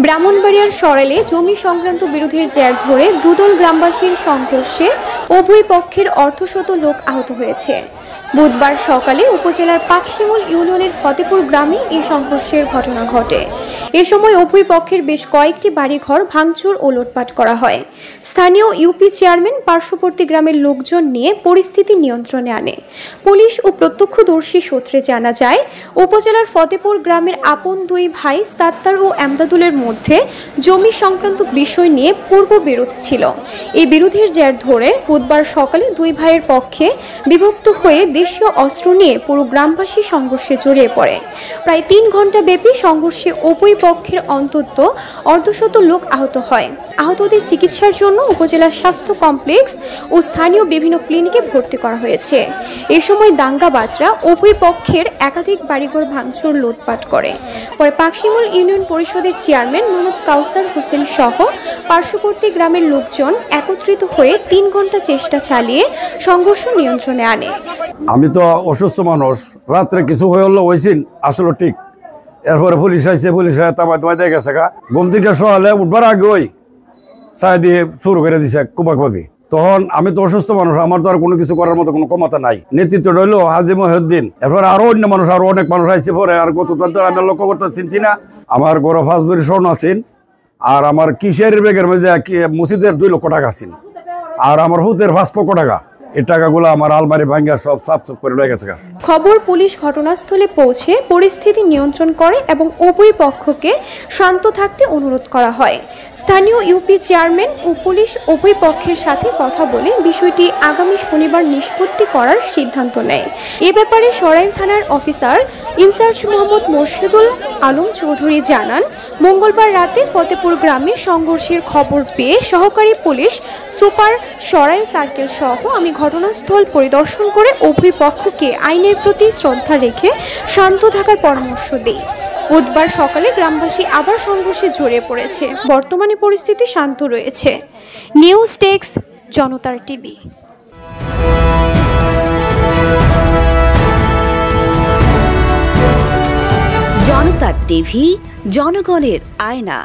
ব্রাহ্মণবাড়িয়ার সরাইলে জমি সংক্রান্ত বিরোধের জের ধরে দুদল গ্রামবাসীর সংঘর্ষে উভয় পক্ষের অর্ধশত লোক আহত হয়েছে। বুধবার সকালে উপজেলার পাকশিমুল ইউনিয়নের ফতেপুর গ্রামে এই সংঘর্ষের ঘটনা ঘটে। এ সময় উভয় পক্ষের বেশ কয়েকটি বাড়িঘর ভাঙচুর ও লুটপাট করা হয়। স্থানীয় ইউপি চেয়ারম্যান পার্শ্ববর্তী গ্রামের লোকজন নিয়ে পরিস্থিতি নিয়ন্ত্রণে আনে। পুলিশ ও প্রত্যক্ষদর্শী সূত্রে জানা যায়, উপজেলার ফতেপুর গ্রামের আপন দুই ভাই সাত্তার ও এমদাদুলের মধ্যে জমি সংক্রান্ত বিষয় নিয়ে পূর্ব বিরোধ ছিল। এই বিরোধের জের ধরে বুধবার সকালে দুই ভাইয়ের পক্ষে বিভক্ত হয়ে দেশীয় অস্ত্র নিয়ে পুরো গ্রামবাসী সংঘর্ষে জড়িয়ে পড়ে। প্রায় ৩ ঘন্টা ব্যাপী সংঘর্ষে উভয় পক্ষের অন্তত অর্ধশত লোক আহত হয়। আহতদের চিকিৎসার জন্য উপজেলা স্বাস্থ্য কমপ্লেক্স ও স্থানীয় বিভিন্ন ক্লিনিকে ভর্তি করা হয়েছে। এ সময় দাঙ্গাবাজরা উভয় পক্ষের একাধিক বাড়িঘর ভাঙচুর লুটপাট করে। পরে পাকশিমুল ইউনিয়ন পরিষদের চেয়ারম্যান মোহাম্মদ কাউসার হোসেন সহ পার্শ্ববর্তী গ্রামের লোকজন একত্রিত হয়ে ৩ ঘন্টা চেষ্টা চালিয়ে সংঘর্ষ নিয়ন্ত্রণে আনে। আমি তো অসুস্থ মানুষ, রাত্রে কিছু হয়ে হলো হয়েছিল আসলে ঠিক। এরপরে পুলিশ আইসে, পুলিশ তামাই দিয়ে গেছে ঘুম থেকে সকালে উঠবার আগে ওই চাই দিয়ে শুরু করে দিছে কুবাকবাবি। তখন আমি তো অসুস্থ মানুষ, আমার তো আর কোনো কিছু করার মতো কোনো ক্ষমতা নাই। নেতৃত্ব রইলো হাজি মহিউদ্দিন, এরপরে আরো অন্য মানুষ, আরো অনেক মানুষ আইসে। পরে আর কত আমি লক্ষ্য করতে চিনছি না। আমার গড় 5 ভরি স্বর্ণ আছেন, আর আমার কিসের বেগের মধ্যে মসজিদের 2 লক্ষ টাকা আছেন, আর আমার হুতের 5 লক্ষ টাকা। এই টাকাগুলো আমার আলমারি ভাঙ্গা সব সাফ করে রয়ে গেছে। খবর পুলিশ ঘটনাস্থলে পৌঁছে পরিস্থিতি নিয়ন্ত্রণ করে এবং উভয় পক্ষকে শান্ত থাকতে অনুরোধ করা হয়। স্থানীয় ইউপি চেয়ারম্যান ও পুলিশ উভয় পক্ষের সাথে কথা বলে বিষয়টি আগামী শনিবার নিষ্পত্তি করার সিদ্ধান্ত নেয়। এ ব্যাপারে সরাইল থানার অফিসার ইনচার্জ মোহাম্মদ মোর্শেদুল আলম চৌধুরী জানান, মঙ্গলবার রাতে ফতেপুর গ্রামে সংঘর্ষের খবর পেয়ে সহকারী পুলিশ সুপার সরাইল সার্কেল সহ আমি ঘটনাস্থল পরিদর্শন করে উভয় পক্ষকে আইনের প্রতি শ্রদ্ধা রেখে শান্ত থাকার পরামর্শ দেই। বুধবার সকালে গ্রামবাসী আবার সংঘর্ষে জড়িয়ে পড়েছে। বর্তমানে পরিস্থিতি শান্ত রয়েছে। নিউজ ডেস্ক, জনতার টিভি। জনতার টিভি, জনগণের আয়না।